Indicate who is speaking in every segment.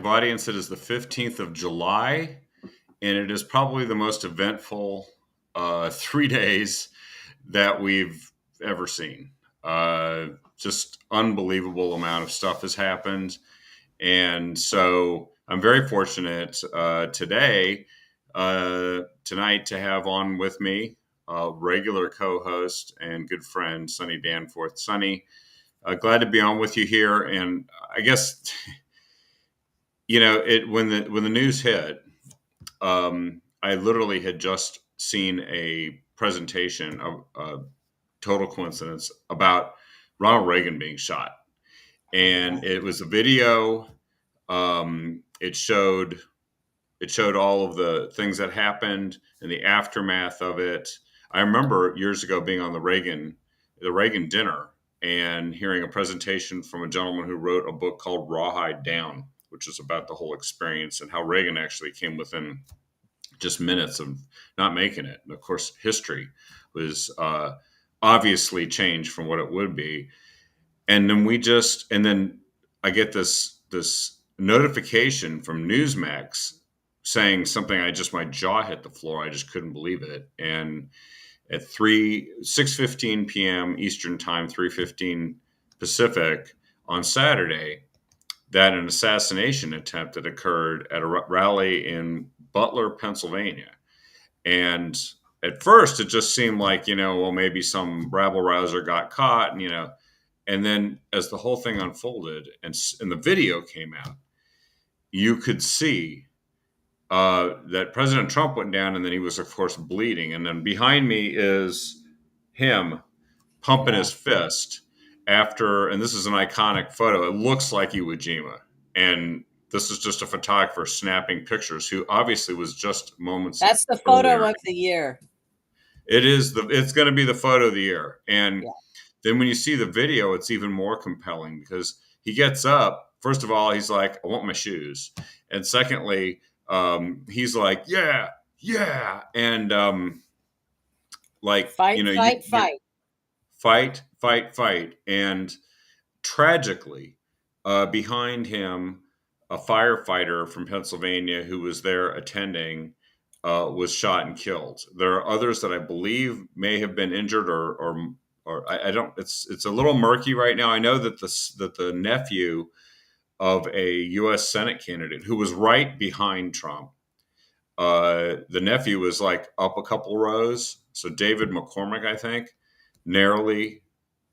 Speaker 1: captive audience, it is the 15th of July, and it is probably the most eventful 3 days that we've ever seen. Just unbelievable amount of stuff has happened. And so I'm very fortunate tonight to have on with me a regular co-host and good friend, Sunny Danforth. Sunny, glad to be on with you here. And I guess, when the news hit, I literally had just seen a presentation of total coincidence about Ronald Reagan being shot. And it was a video. It showed all of the things that happened and the aftermath of it. I remember years ago being on the Reagan dinner and hearing a presentation from a gentleman who wrote a book called Rawhide Down, which is about the whole experience and how Reagan actually came within just minutes of not making it. And of course, history was obviously changed from what it would be. And then I get this notification from Newsmax saying something. My jaw hit the floor. I just couldn't believe it. And at 6:15 p.m. Eastern time, 3:15 Pacific on Saturday, that an assassination attempt had occurred at a rally in Butler, Pennsylvania. And at first it just seemed like, maybe some rabble rouser got caught, and then as the whole thing unfolded and the video came out, you could see that President Trump went down, and then he was, of course, bleeding. And then behind me is him pumping his fist after, and this is an iconic photo. It looks like Iwo Jima. And this is just a photographer snapping pictures who obviously was just moments.
Speaker 2: That's the photo of the year.
Speaker 1: It's going to be the photo of the year. And then when you see the video, it's even more compelling because he gets up. First of all, he's like, I want my shoes. And secondly, he's like, yeah. And fight. And tragically, behind him, a firefighter from Pennsylvania who was there attending was shot and killed. There are others that I believe may have been injured or I don't. It's a little murky right now. I know that the nephew of a U.S. Senate candidate who was right behind Trump, the nephew was like up a couple rows. So David McCormick, I think, narrowly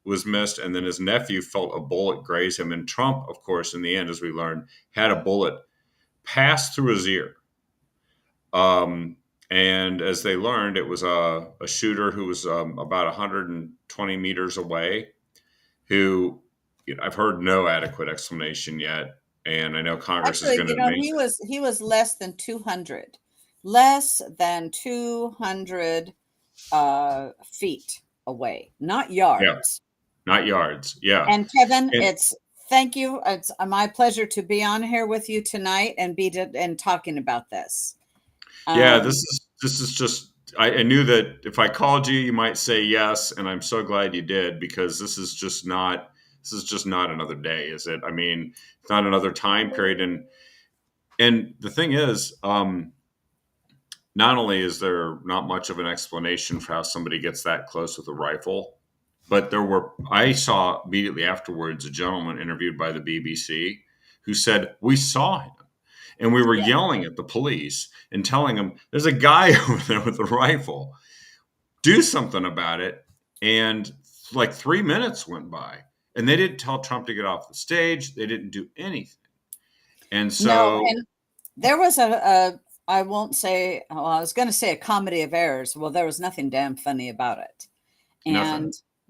Speaker 1: was missed, and then his nephew felt a bullet graze him. And Trump, of course, in the end, as we learned, had a bullet pass through his ear. And as they learned, it was a shooter who was about 120 meters away, who I've heard no adequate explanation yet. And I know Congress is going to make...
Speaker 2: He was less than 200 feet away, not yards.
Speaker 1: Yeah. Not yards. Yeah.
Speaker 2: And Kevin, thank you. It's my pleasure to be on here with you tonight and talking about this.
Speaker 1: This is just, I knew that if I called you, you might say yes. And I'm so glad you did, because this is just not another day, is it? I mean, it's not another time period. And the thing is, not only is there not much of an explanation for how somebody gets that close with a rifle, but I saw immediately afterwards a gentleman interviewed by the BBC who said, we saw him. And we were yelling at the police and telling them, there's a guy over there with a rifle. Do something about it. And like 3 minutes went by. And they didn't tell Trump to get off the stage. They didn't do anything. And so...
Speaker 2: and there was I was going to say a comedy of errors. Well, there was nothing damn funny about it.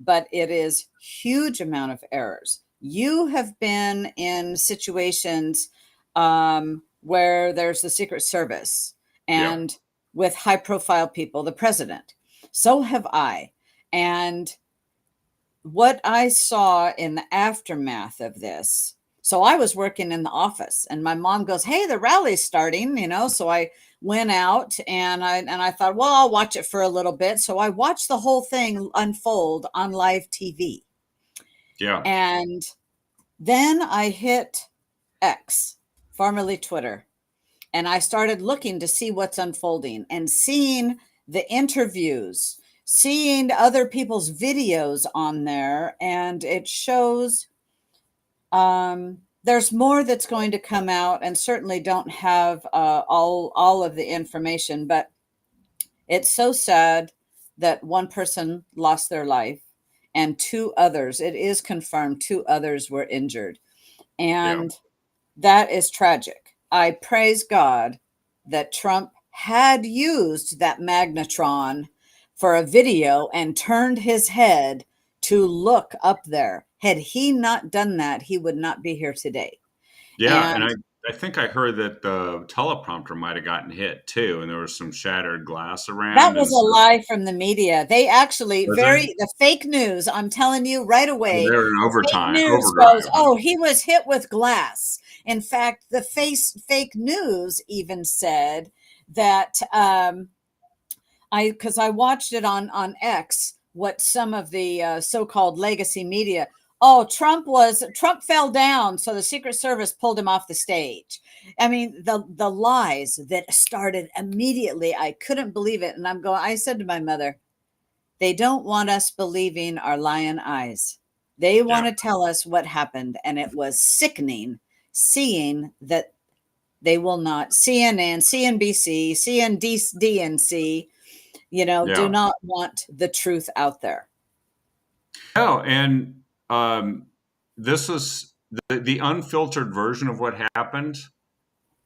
Speaker 2: But it is huge amount of errors. You have been in situations where there's the Secret Service and with high profile people, the president. So have I. And what I saw in the aftermath of this, so I was working in the office and my mom goes, hey, the rally's starting, so I went out and I thought, well, I'll watch it for a little bit. So I watched the whole thing unfold on live TV.
Speaker 1: Yeah.
Speaker 2: And then I hit X formerly Twitter. And I started looking to see what's unfolding and seeing the interviews, seeing other people's videos on there. And it shows there's more that's going to come out, and certainly don't have all of the information, but it's so sad that one person lost their life and two others, it is confirmed, two others were injured.
Speaker 1: Yeah.
Speaker 2: And that is tragic. I praise God that Trump had used that magnetron for a video and turned his head to look up there. Had he not done that, he would not be here today.
Speaker 1: Yeah, and
Speaker 2: And
Speaker 1: I think I heard that the teleprompter might have gotten hit too, and there was some shattered glass
Speaker 2: that
Speaker 1: around
Speaker 2: was
Speaker 1: and
Speaker 2: a
Speaker 1: stuff.
Speaker 2: lie from the media. They actually
Speaker 1: Was there?
Speaker 2: the fake news, I'm telling you right
Speaker 1: Oh, they
Speaker 2: away,
Speaker 1: were in
Speaker 2: fake
Speaker 1: overtime,
Speaker 2: news goes,
Speaker 1: overdrive.
Speaker 2: oh, he was hit with glass. In fact, the fake news even said that because I watched it on X, what some of the so-called legacy media, oh, Trump fell down, so the Secret Service pulled him off the stage. I mean, the lies that started immediately, I couldn't believe it. And I said to my mother, they don't want us believing our lion eyes. They want
Speaker 1: Yeah,
Speaker 2: to tell us what happened. And it was sickening seeing that they will not, CNN, CNBC, DNC, do
Speaker 1: yeah.
Speaker 2: not want the truth out there.
Speaker 1: Oh, and this is the unfiltered version of what happened.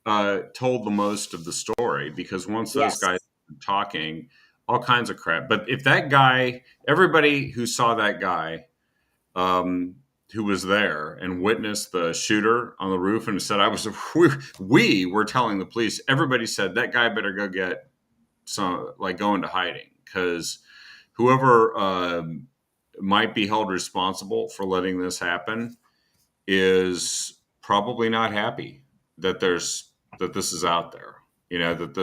Speaker 1: Told the most of the story, because once those
Speaker 2: Yes.
Speaker 1: guys were talking, all kinds of crap. But if that guy, everybody who saw that guy, um, who was there and witnessed the shooter on the roof and said, we were telling the police, everybody said that guy better go get some, like, go into hiding, because whoever might be held responsible for letting this happen is probably not happy that this is out there. That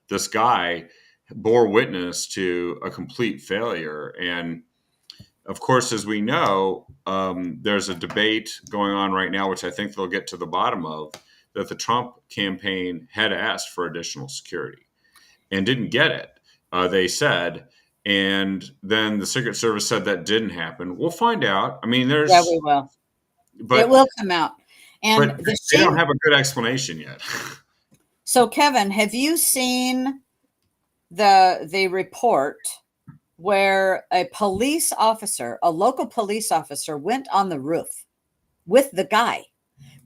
Speaker 1: this guy bore witness to a complete failure. And of course, as we know, there's a debate going on right now, which I think they'll get to the bottom of, that the Trump campaign had asked for additional security and didn't get it. They said, and then the Secret Service said that didn't happen. We'll find out. I mean,
Speaker 2: Yeah, we will. It
Speaker 1: but
Speaker 2: will come out. And the
Speaker 1: they don't
Speaker 2: shame.
Speaker 1: have a good explanation yet.
Speaker 2: So, Kevin, have you seen the report where a police officer, a local police officer, went on the roof with the guy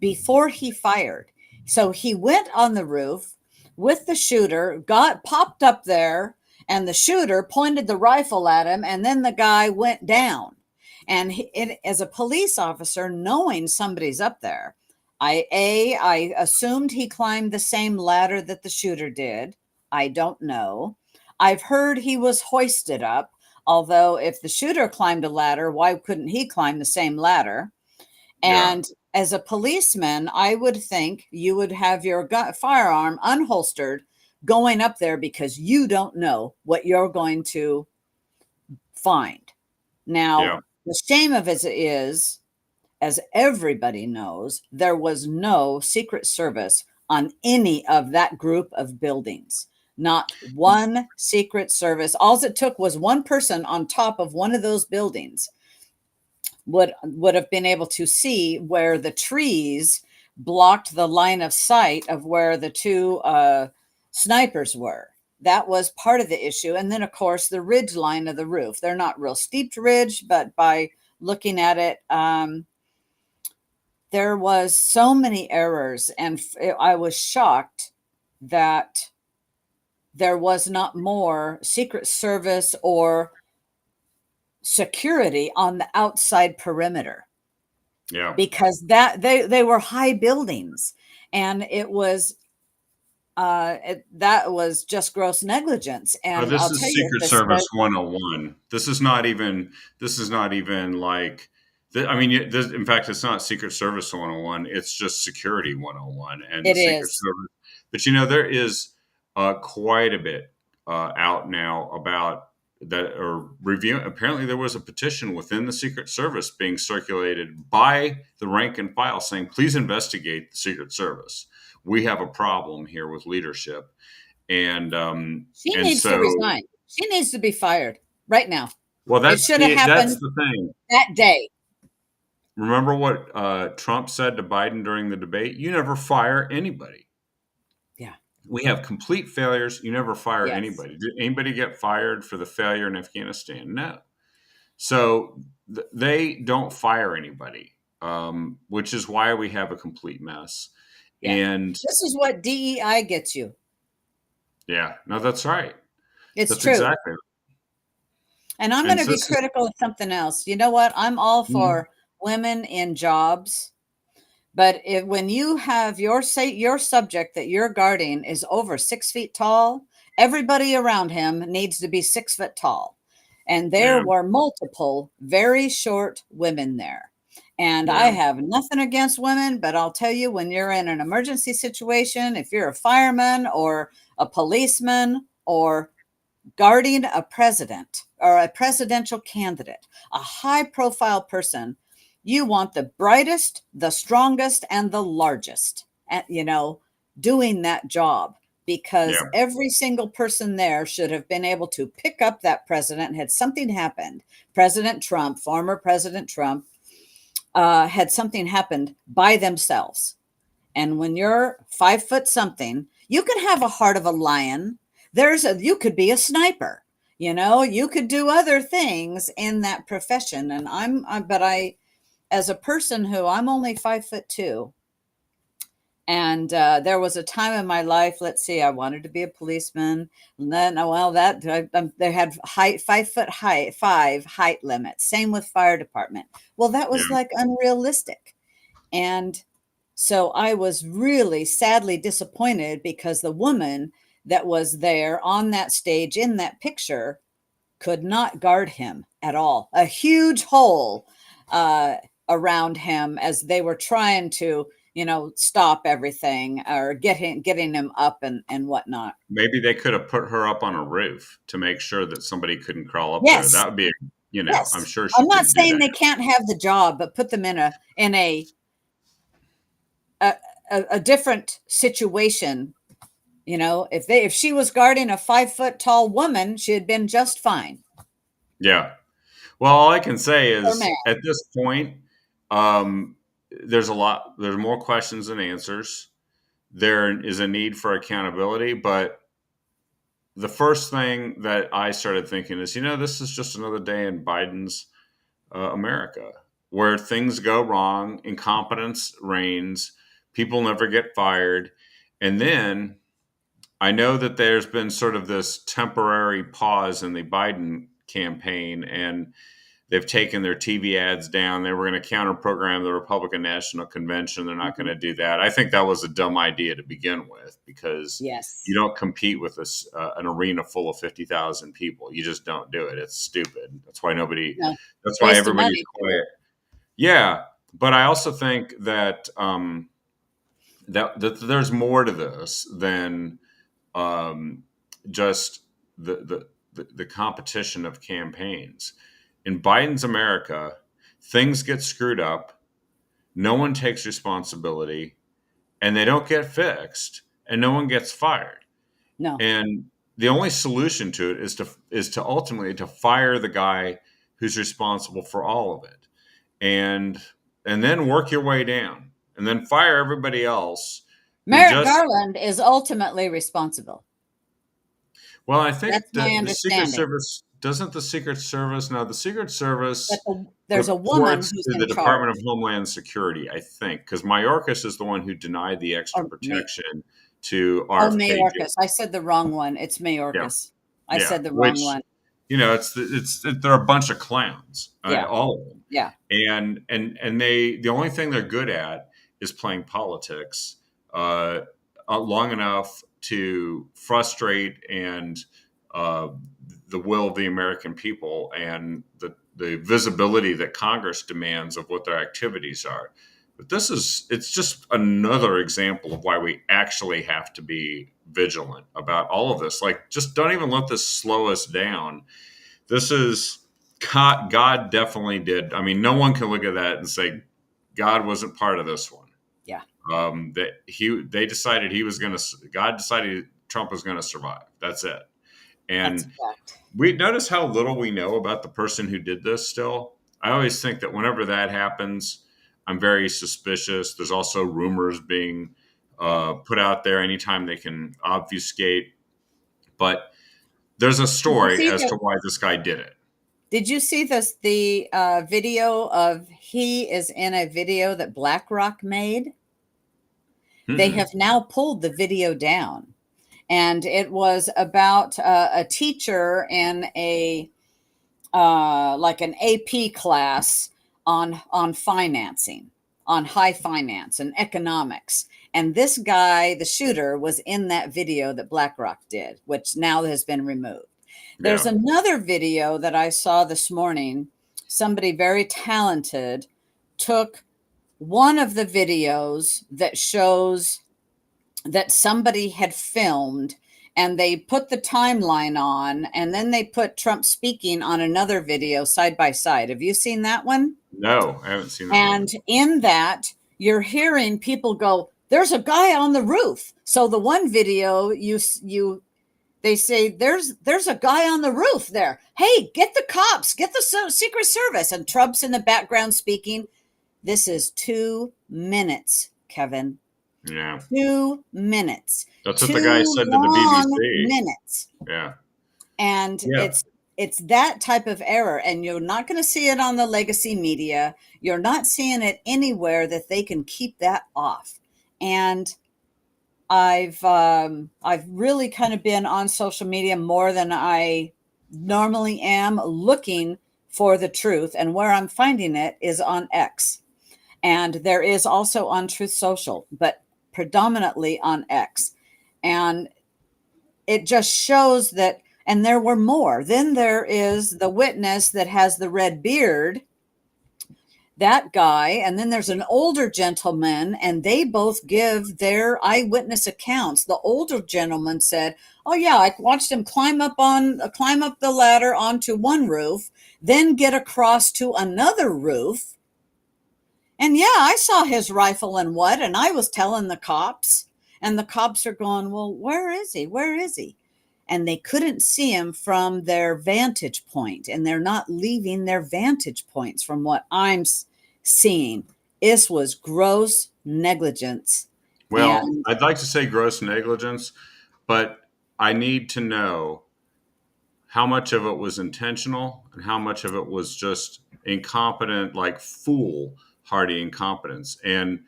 Speaker 2: before he fired? So he went on the roof with the shooter, got popped up there, and the shooter pointed the rifle at him, and then the guy went down. And as a police officer, knowing somebody's up there, I assumed he climbed the same ladder that the shooter did. I don't know. I've heard he was hoisted up, although if the shooter climbed a ladder, why couldn't he climb the same ladder?
Speaker 1: Yeah,
Speaker 2: And as a policeman, I would think you would have your firearm unholstered going up there, because you don't know what you're going to find. Now,
Speaker 1: yeah.
Speaker 2: the shame of it is, as everybody knows, there was no Secret Service on any of that group of buildings. Not one Secret Service. All it took was one person on top of one of those buildings would have been able to see where the trees blocked the line of sight of where the two snipers were. That was part of the issue. And then, of course, the ridge line of the roof. They're not real steep ridge, but by looking at it, there was so many errors. And I was shocked that there was not more Secret Service or security on the outside perimeter,
Speaker 1: Yeah.
Speaker 2: because that they were high buildings, and it was that was just gross negligence. And
Speaker 1: This
Speaker 2: I'll tell
Speaker 1: is
Speaker 2: you,
Speaker 1: Secret Service 101. This is not even like, I mean, in fact, it's not Secret Service 101. It's just Security 101 and
Speaker 2: it
Speaker 1: Secret
Speaker 2: is.
Speaker 1: Service. But there is quite a bit out now about that are reviewing. Apparently, there was a petition within the Secret Service being circulated by the rank and file saying, "Please investigate the Secret Service. We have a problem here with leadership." And
Speaker 2: She
Speaker 1: and
Speaker 2: needs to
Speaker 1: so,
Speaker 2: resign. She needs to be fired right now.
Speaker 1: well,
Speaker 2: It should have
Speaker 1: that's
Speaker 2: happened
Speaker 1: the thing.
Speaker 2: that day.
Speaker 1: Remember what Trump said to Biden during the debate? You never fire anybody.
Speaker 2: Yeah.
Speaker 1: We have complete failures. You never fire
Speaker 2: Yes.
Speaker 1: anybody. Did anybody get fired for the failure in Afghanistan? No. So they don't fire anybody, which is why we have a complete mess.
Speaker 2: Yeah.
Speaker 1: And
Speaker 2: This is what DEI gets you.
Speaker 1: yeah, no, that's right.
Speaker 2: It's
Speaker 1: That's
Speaker 2: true.
Speaker 1: exactly.
Speaker 2: And I'm
Speaker 1: And
Speaker 2: going to
Speaker 1: so
Speaker 2: be
Speaker 1: this is,
Speaker 2: critical of something else. You know what? I'm all for women in jobs, but when you have your subject that you're guarding is over 6 feet tall, everybody around him needs to be 6 foot tall. And there
Speaker 1: yeah,
Speaker 2: were multiple very short women there. And I
Speaker 1: yeah,
Speaker 2: have nothing against women, but I'll tell you, when you're in an emergency situation, if you're a fireman or a policeman or guarding a president or a presidential candidate, a high profile person, you want the brightest, the strongest, and the largest at, doing that job, because
Speaker 1: yeah,
Speaker 2: every single person there should have been able to pick up that president had something happened. President Trump, former President Trump, had something happened by themselves. And when you're 5 foot something, you can have a heart of a lion. You could be a sniper, you could do other things in that profession. And as a person who I'm only 5'2", and there was a time in my life, let's see, I wanted to be a policeman. And then, they had 5 foot height limit. Same with fire department. Well, that was
Speaker 1: yeah.
Speaker 2: like unrealistic. And so I was really sadly disappointed because the woman that was there on that stage in that picture could not guard him at all. A huge hole around him as they were trying to, stop everything or getting him up and whatnot.
Speaker 1: Maybe they could have put her up on a roof to make sure that somebody couldn't crawl up there.
Speaker 2: Yes,
Speaker 1: That would be, I'm
Speaker 2: yes.
Speaker 1: sure she
Speaker 2: I'm not
Speaker 1: could do
Speaker 2: saying
Speaker 1: that.
Speaker 2: they can't have the job, but put them in a different situation. If she was guarding a 5 foot tall woman, she had been just fine.
Speaker 1: Yeah. Well, all I can say
Speaker 2: Or
Speaker 1: is
Speaker 2: man.
Speaker 1: at this point, um, there's more questions than answers. There is a need for accountability, but the first thing that I started thinking is, this is just another day in Biden's America where things go wrong, incompetence reigns, people never get fired. And then I know that there's been sort of this temporary pause in the Biden campaign, and they've taken their TV ads down. They were going to counter program the Republican National Convention. They're not going to do that. I think that was a dumb idea to begin with, because
Speaker 2: Yes.
Speaker 1: you don't compete with an arena full of 50,000 people. You just don't do it. It's stupid.
Speaker 2: No.
Speaker 1: That's why
Speaker 2: Waste of
Speaker 1: everybody's
Speaker 2: money.
Speaker 1: quiet. Yeah. But I also think that, that there's more to this than just the competition of campaigns. In Biden's America, things get screwed up, no one takes responsibility, and they don't get fixed, and no one gets fired.
Speaker 2: No.
Speaker 1: And the only solution to it is to ultimately to fire the guy who's responsible for all of it, and then work your way down, and then fire everybody else who
Speaker 2: Merrick
Speaker 1: just.
Speaker 2: Garland is ultimately responsible.
Speaker 1: Well, I think
Speaker 2: That's my
Speaker 1: the Secret
Speaker 2: understanding.
Speaker 1: Service doesn't the Secret Service now. The Secret
Speaker 2: But
Speaker 1: Service
Speaker 2: there's a woman
Speaker 1: reports
Speaker 2: who's
Speaker 1: to
Speaker 2: in
Speaker 1: the Department of
Speaker 2: charge.
Speaker 1: Homeland Security, I think, because Mayorkas is the one who denied the extra
Speaker 2: Or
Speaker 1: protection to
Speaker 2: Oh,
Speaker 1: RFK.
Speaker 2: Mayorkas. I said the wrong one. It's
Speaker 1: Yeah,
Speaker 2: Mayorkas. I
Speaker 1: yeah.
Speaker 2: said the wrong
Speaker 1: Which,
Speaker 2: one.
Speaker 1: they're a bunch of clowns,
Speaker 2: Yeah.
Speaker 1: all of them,
Speaker 2: Yeah.
Speaker 1: and the only thing they're good at is playing politics long enough to frustrate and uh, the will of the American people and the visibility that Congress demands of what their activities are. But it's just another example of why we actually have to be vigilant about all of this. Like, just don't even let this slow us down. this is God definitely did. I mean, no one can look at that and say God wasn't part of this one.
Speaker 2: Yeah.
Speaker 1: They decided he was going to. God decided Trump was going to survive. That's it.
Speaker 2: That's
Speaker 1: And
Speaker 2: fact.
Speaker 1: we notice how little we know about the person who did this. Still, I always think that whenever that happens, I'm very suspicious. There's also rumors being put out there anytime they can obfuscate. But there's a
Speaker 2: Did you
Speaker 1: story
Speaker 2: see
Speaker 1: as
Speaker 2: the
Speaker 1: to why this guy did it.
Speaker 2: Did you see the video of he is in a video that BlackRock made? They
Speaker 1: Mm-mm.
Speaker 2: have now pulled the video down, and it was about a teacher in a like an AP class on financing, on high finance and economics. And this guy, the shooter, was in that video that BlackRock did, which now has been removed. There's
Speaker 1: Yeah.
Speaker 2: another video that I saw this morning. Somebody very talented took one of the videos that shows that somebody had filmed, and they put the timeline on, and then they put Trump speaking on another video side by side. Have you seen that one?
Speaker 1: No, I haven't seen that one.
Speaker 2: And in that, you're hearing people go, "There's a guy on the roof." So the one video they say there's a guy on the roof there. Hey, get the cops, get the Secret Service, and Trump's in the background speaking. This is 2 minutes, Kevin.
Speaker 1: Yeah.
Speaker 2: 2 minutes.
Speaker 1: That's what the guy
Speaker 2: Two
Speaker 1: said to the
Speaker 2: long
Speaker 1: BBC.
Speaker 2: minutes.
Speaker 1: Yeah.
Speaker 2: And
Speaker 1: Yeah.
Speaker 2: it's that type of error, and you're not going to see it on the legacy media. You're not seeing it anywhere that they can keep that off. And I've really kind of been on social media more than I normally am, looking for the truth, and where I'm finding it is on X, and there is also on Truth Social, but predominantly on X. And it just shows that, and there were more. Then there is the witness that has the red beard, that guy, and then there's an older gentleman, and they both give their eyewitness accounts. The older gentleman said, "Oh yeah, I watched him climb up the ladder onto one roof, then get across to another roof. And yeah, I saw his rifle and I was telling the cops." And the cops are going, "Well, where is he? Where is he?" And they couldn't see him from their vantage point, and they're not leaving their vantage points from what I'm seeing. This was gross negligence.
Speaker 1: Well,
Speaker 2: And
Speaker 1: I'd like to say gross negligence, but I need to know how much of it was intentional and how much of it was just incompetent, like foolhardy incompetence. And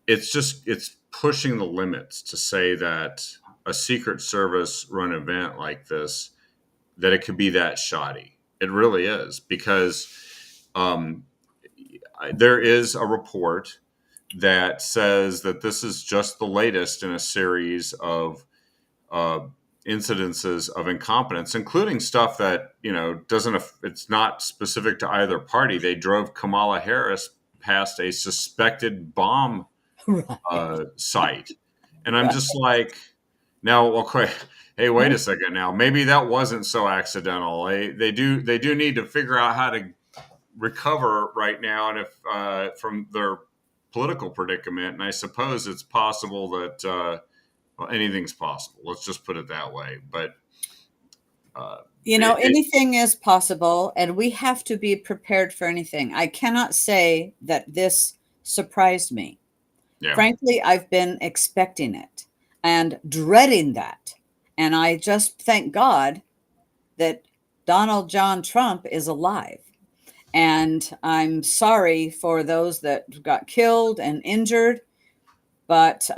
Speaker 1: it's pushing the limits to say that a Secret Service run event like this, that it could be that shoddy. It really is, because um, there is a report that says that this is just the latest in a series of uh, incidences of incompetence, including stuff that doesn't. It's not specific to either party. They drove Kamala Harris past a suspected bomb
Speaker 2: right,
Speaker 1: site, and I'm
Speaker 2: right.
Speaker 1: just like, now, okay, hey, wait a second. Now, maybe that wasn't so accidental. They do need to figure out how to recover right now, and if from their political predicament. And I suppose it's possible that well, anything's possible. Let's just put it that way. But
Speaker 2: Anything is possible, and we have to be prepared for anything. I cannot say that this surprised me.
Speaker 1: yeah,
Speaker 2: Frankly, I've been expecting it and dreading that. And I just thank God that Donald John Trump is alive. And I'm sorry for those that got killed and injured, but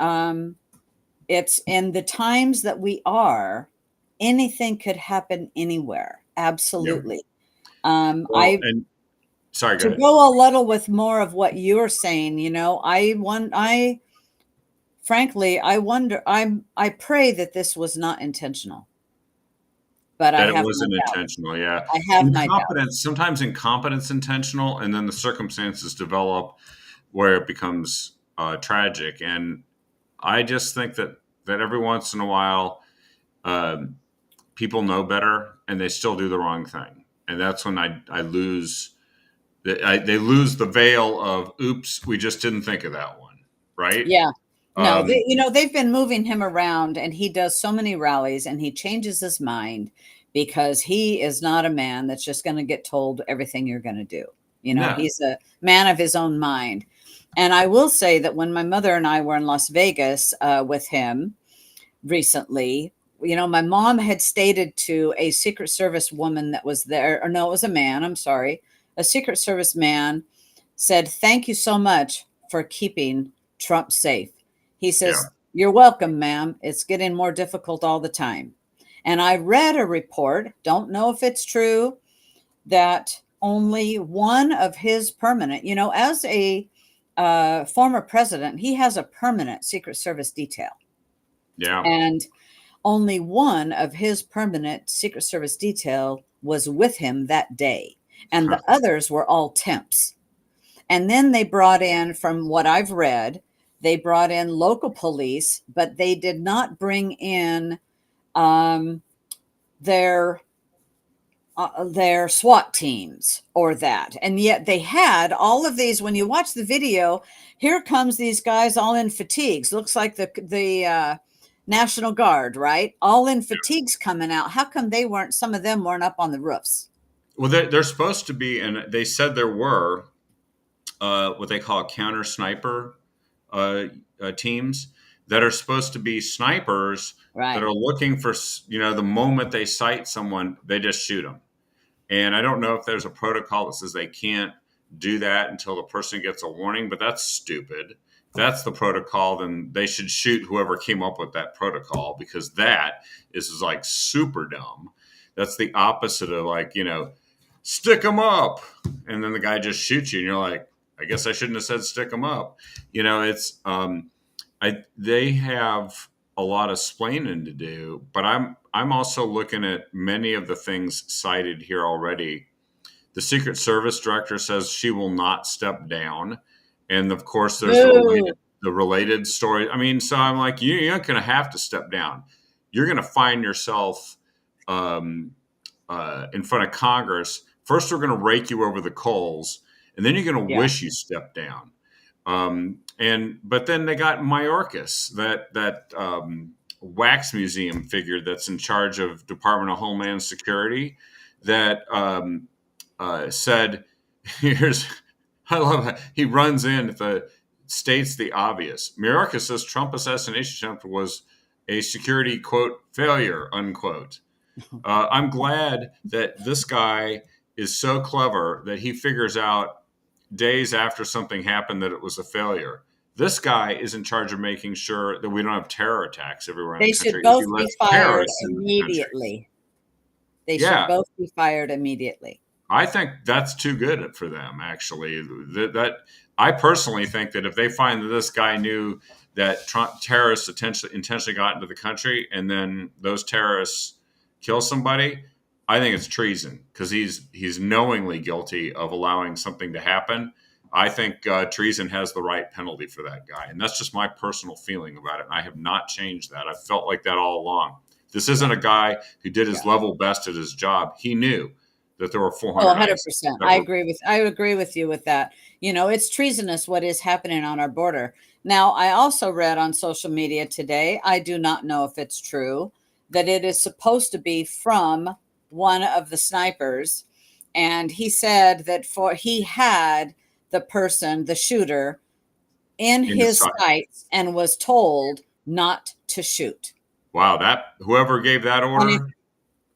Speaker 2: it's in the times that we are, anything could happen anywhere.
Speaker 1: yeah.
Speaker 2: Absolutely.
Speaker 1: Well,
Speaker 2: I
Speaker 1: and sorry, go
Speaker 2: To
Speaker 1: ahead.
Speaker 2: go a little with more of what you're saying, I frankly, I wonder, I pray that this was not intentional, but I
Speaker 1: That it
Speaker 2: have my
Speaker 1: wasn't
Speaker 2: doubt.
Speaker 1: intentional. Yeah,
Speaker 2: I have my doubts.
Speaker 1: incompetence. Sometimes incompetence intentional, and then the circumstances develop where it becomes tragic. And I just think that every once in a while, um, people know better and they still do the wrong thing. And that's when I lose. They lose the veil of, oops, we just didn't think of that one, right?
Speaker 2: Yeah. No,
Speaker 1: Um,
Speaker 2: they've been moving him around, and he does so many rallies and he changes his mind because he is not a man that's just going to get told everything you're going to do.
Speaker 1: no,
Speaker 2: He's a man of his own mind. And I will say that when my mother and I were in Las Vegas with him recently, my mom had stated to a Secret Service woman that was there, or no, it was a man, I'm sorry, a Secret Service man said, "Thank you so much for keeping Trump safe." He
Speaker 1: yeah,
Speaker 2: says, "You're welcome, ma'am. It's getting more difficult all the time." And I read a report, don't know if it's true, that only one of his permanent, as a former president, he has a permanent Secret Service detail.
Speaker 1: yeah,
Speaker 2: And only one of his permanent Secret Service detail was with him that day. And the others were all temps. And then they brought in, from what I've read, they brought in local police, but they did not bring in um, their SWAT teams or that. And yet they had all of these. When you watch the video, here comes these guys all in fatigues. Looks like the National Guard, right? All in fatigues coming out. How come some of them weren't up on the roofs?
Speaker 1: well, they're supposed to be, and they said there were what they call counter sniper uh, teams that are supposed to be snipers that
Speaker 2: Right.
Speaker 1: are looking for, the moment they sight someone, they just shoot them. And I don't know if there's a protocol that says they can't do that until the person gets a warning, but that's stupid. If that's the protocol, then they should shoot whoever came up with that protocol, because that is like super dumb. That's the opposite of, like, stick them up. And then the guy just shoots you and you're like, I guess I shouldn't have said stick them up. It's, they have a lot of splaining to do, but I'm also looking at many of the things cited here already. The Secret Service director says she will not step down, and of course, there's
Speaker 2: Boo.
Speaker 1: the related story. I mean, so I'm like, you're not going to have to step down. You're going to find yourself um, in front of Congress. First, we're going to rake you over the coals, and then you're going to
Speaker 2: Yeah.
Speaker 1: wish you stepped down. But then they got Mayorkas, that wax museum figure that's in charge of Department of Homeland Security, that said, "Here's." I love it. He runs in states the obvious. Mayorkas says Trump assassination attempt was a security quote failure unquote. I'm glad that this guy is so clever that he figures out days after something happened that it was a failure. This guy is in charge of making sure that we don't have terror attacks everywhere in
Speaker 2: They
Speaker 1: the
Speaker 2: should
Speaker 1: country if he
Speaker 2: both be
Speaker 1: lets
Speaker 2: fired
Speaker 1: terrorists into the country.
Speaker 2: immediately. They should
Speaker 1: Yeah,
Speaker 2: both be fired immediately.
Speaker 1: I think that's too good for them, actually. That I personally think that if they find that this guy knew that terrorists intentionally got into the country and then those terrorists kill somebody, I think it's treason, because he's knowingly guilty of allowing something to happen. I think treason has the right penalty for that guy, and that's just my personal feeling about it. And I have not changed that. I've felt like that all along. This isn't a guy who did his level best at his job. He knew that there were
Speaker 2: Oh,
Speaker 1: 400 ICs
Speaker 2: 100%.
Speaker 1: that were.
Speaker 2: I agree with you with that. It's treasonous what is happening on our border. Now, I also read on social media today, I do not know if it's true, that it is supposed to be from one of the snipers. And he said that he had the shooter in
Speaker 1: In his
Speaker 2: his
Speaker 1: sight.
Speaker 2: sights and was told not to shoot.
Speaker 1: Wow, that whoever gave that
Speaker 2: And if,
Speaker 1: order.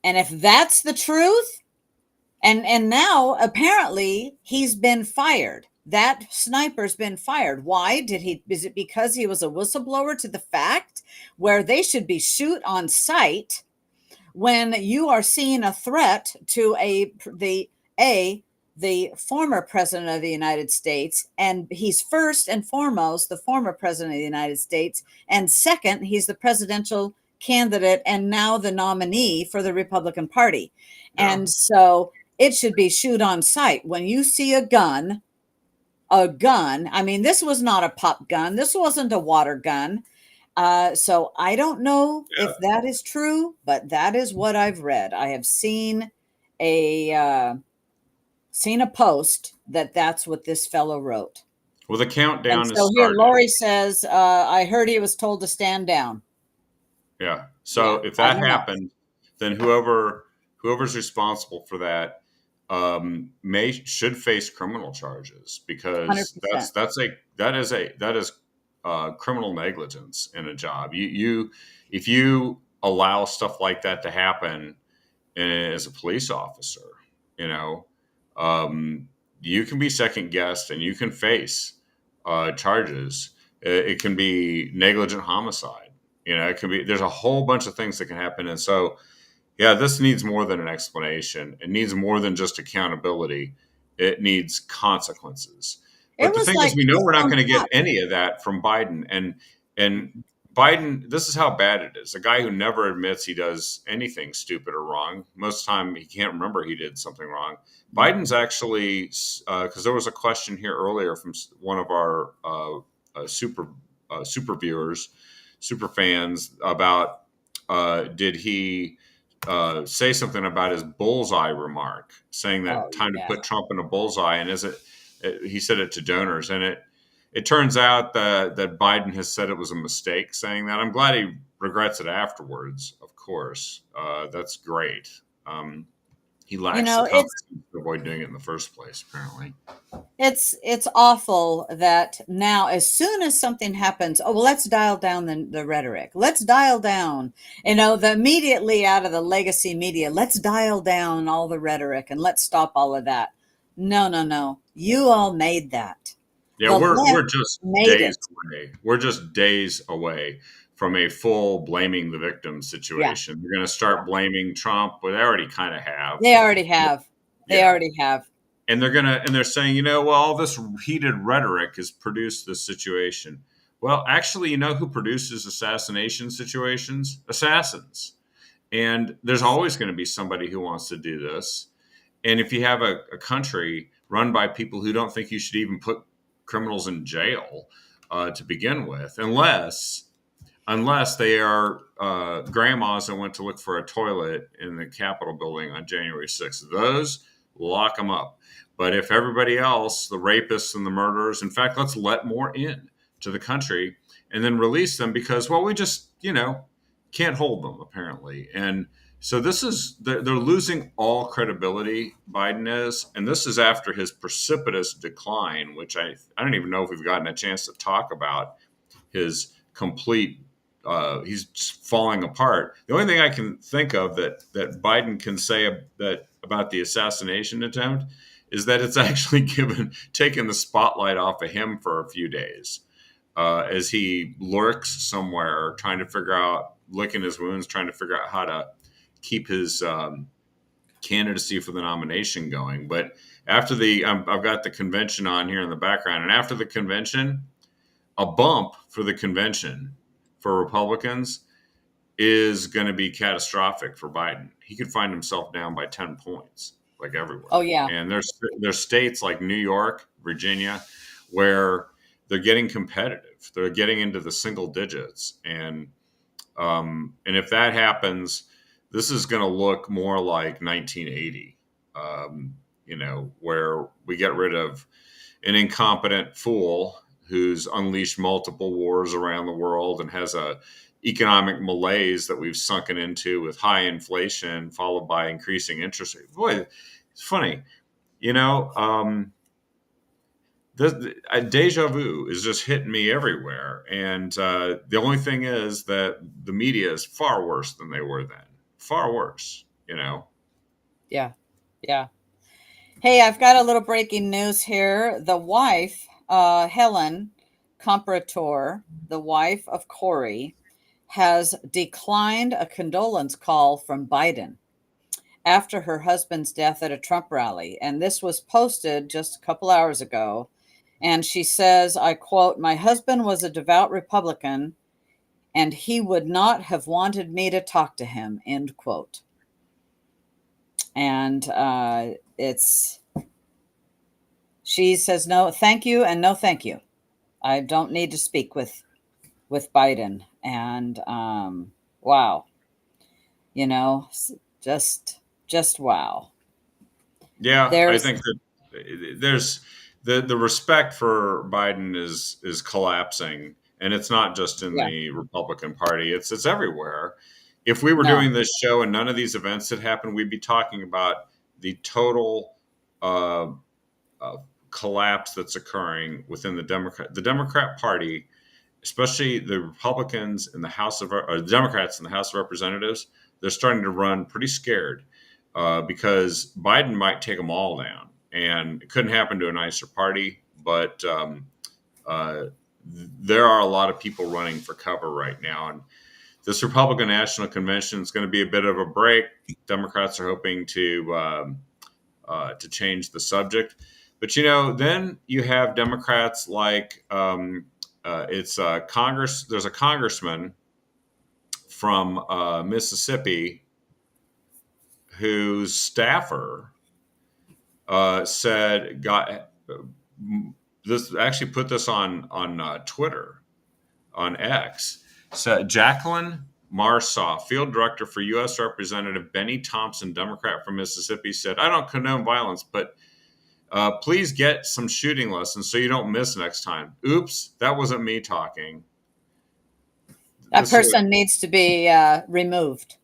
Speaker 2: and if that's the truth, and now apparently he's been fired. That sniper's been fired. Why is it because he was a whistleblower to the fact where they should be shoot on sight when you are seeing a threat to the former president of the United States, and he's first and foremost the former president of the United States, and second, he's the presidential candidate and now the nominee for the Republican Party.
Speaker 1: Yeah.
Speaker 2: And so it should be shoot on sight. When you see a gun, I mean, this was not a pop gun. This wasn't a water gun. So I don't know
Speaker 1: Yeah.
Speaker 2: if that is true, but that is what I've read. I have a seen a post that's what this fellow wrote.
Speaker 1: Well, the
Speaker 2: And
Speaker 1: countdown has
Speaker 2: so here,
Speaker 1: started.
Speaker 2: Lori says, I heard he was told to stand down.
Speaker 1: Yeah. So
Speaker 2: Yeah,
Speaker 1: if
Speaker 2: I
Speaker 1: that
Speaker 2: don't know.
Speaker 1: happened, then whoever's responsible for that may should face criminal charges, because
Speaker 2: 100%.
Speaker 1: that is criminal negligence in a job. You if you allow stuff like that to happen as a police officer, you know, you can be second guessed and you can face charges. It can be negligent homicide. You know, it can be. There's a whole bunch of things that can happen, and so yeah, this needs more than an explanation. It needs more than just accountability. It needs consequences.
Speaker 2: It
Speaker 1: But the
Speaker 2: was
Speaker 1: thing is,
Speaker 2: like
Speaker 1: we know
Speaker 2: just
Speaker 1: we're not
Speaker 2: on
Speaker 1: going to get
Speaker 2: top.
Speaker 1: any of that from Biden. And Biden, this is how bad it is. A guy who never admits he does anything stupid or wrong. Most of the time, he can't remember he did something wrong. Biden's actually, because there was a question here earlier from one of our super viewers, super fans, about did he say something about his bullseye remark, saying that
Speaker 2: Oh,
Speaker 1: time to
Speaker 2: yeah.
Speaker 1: put Trump in a bullseye, and he said it to donors, and it turns out that Biden has said it was a mistake saying that. I'm glad he regrets it afterwards. Of course, that's great. He
Speaker 2: You
Speaker 1: lacks the
Speaker 2: know,
Speaker 1: common sense to avoid doing it in the first place, apparently.
Speaker 2: it's awful that now, as soon as something happens, oh well, let's dial down the rhetoric. Let's dial down, the immediately out of the legacy media, let's dial down all the rhetoric and let's stop all of that. No, no, no. You all made that.
Speaker 1: Yeah,
Speaker 2: The
Speaker 1: we're
Speaker 2: left
Speaker 1: just
Speaker 2: made
Speaker 1: days
Speaker 2: it.
Speaker 1: away. We're just days away from a full blaming the victim
Speaker 2: Yeah.
Speaker 1: situation. They're going to
Speaker 2: Yeah.
Speaker 1: start blaming Trump, but they already kind of have.
Speaker 2: They already have. They
Speaker 1: Yeah,
Speaker 2: already have.
Speaker 1: and they're saying, well, all this heated rhetoric has produced this situation. Well, actually, you know who produces assassination situations? Assassins. And there's always going to be somebody who wants to do this. And if you have a country run by people who don't think you should even put criminals in jail to begin with, unless they are grandmas that went to look for a toilet in the Capitol building on January 6th, those lock them up. But if everybody else, the rapists and the murderers, in fact, let's let more in to the country and then release them, because, well, we just, can't hold them apparently. And so they're losing all credibility, Biden is, and this is after his precipitous decline, which I don't even know if we've gotten a chance to talk about his complete. He's falling apart. The only thing I can think of that Biden can say that about the assassination attempt is that it's actually taken the spotlight off of him for a few days, as he lurks somewhere trying to figure out, licking his wounds, trying to figure out how to keep his candidacy for the nomination going. But after I've got the convention on here in the background, and after the convention, a bump for the convention for Republicans is going to be catastrophic for Biden. He could find himself down by 10 points, like
Speaker 2: Oh,
Speaker 1: everywhere.
Speaker 2: yeah.
Speaker 1: And there's states like New York, Virginia, where they're getting competitive. They're getting into the single digits, and if that happens, this is going to look more like 1980. Where we get rid of an incompetent fool who's unleashed multiple wars around the world and has a economic malaise that we've sunken into with high inflation followed by increasing interest rates. Boy, it's funny, you know. A deja vu is just hitting me everywhere, and the only thing is that the media is far worse than they were then. Far worse,
Speaker 2: Yeah. Yeah. Hey, I've got a little breaking news here. The wife, Helen Comparator, the wife of Corey, has declined a condolence call from Biden after her husband's death at a Trump rally. And this was posted just a couple hours ago. And she says, I quote, my husband was a devout Republican and he would not have wanted me to talk to him, end quote. And she says, no, thank you. And no, thank you. I don't need to speak with with Biden. And wow, you know, just wow.
Speaker 1: Yeah, I
Speaker 2: There's
Speaker 1: think that there's the respect for Biden is collapsing, and it's not just in
Speaker 2: yeah,
Speaker 1: the Republican Party; it's everywhere. If we were
Speaker 2: no,
Speaker 1: doing this show and none of these events had happened, we'd be talking about the total uh, uh, collapse that's occurring within the Democrat Party, especially the Republicans in the House of or the Democrats in the House of Representatives. They're starting to run pretty scared because Biden might take them all down, and it couldn't happen to a nicer party. But uh, there are a lot of people running for cover right now, and this Republican National Convention is going to be a bit of a break. Democrats are hoping to change the subject. But then you have Democrats like it's Congress. There's a congressman from Mississippi whose staffer said got this actually put this on Twitter on X. So Jacqueline Marsaw, field director for U.S. Representative Benny Thompson, Democrat from Mississippi, said, "I don't condone violence, but please get some shooting lessons so you don't miss next time." Oops, that wasn't me talking.
Speaker 2: that
Speaker 1: This was
Speaker 2: person needs to be removed.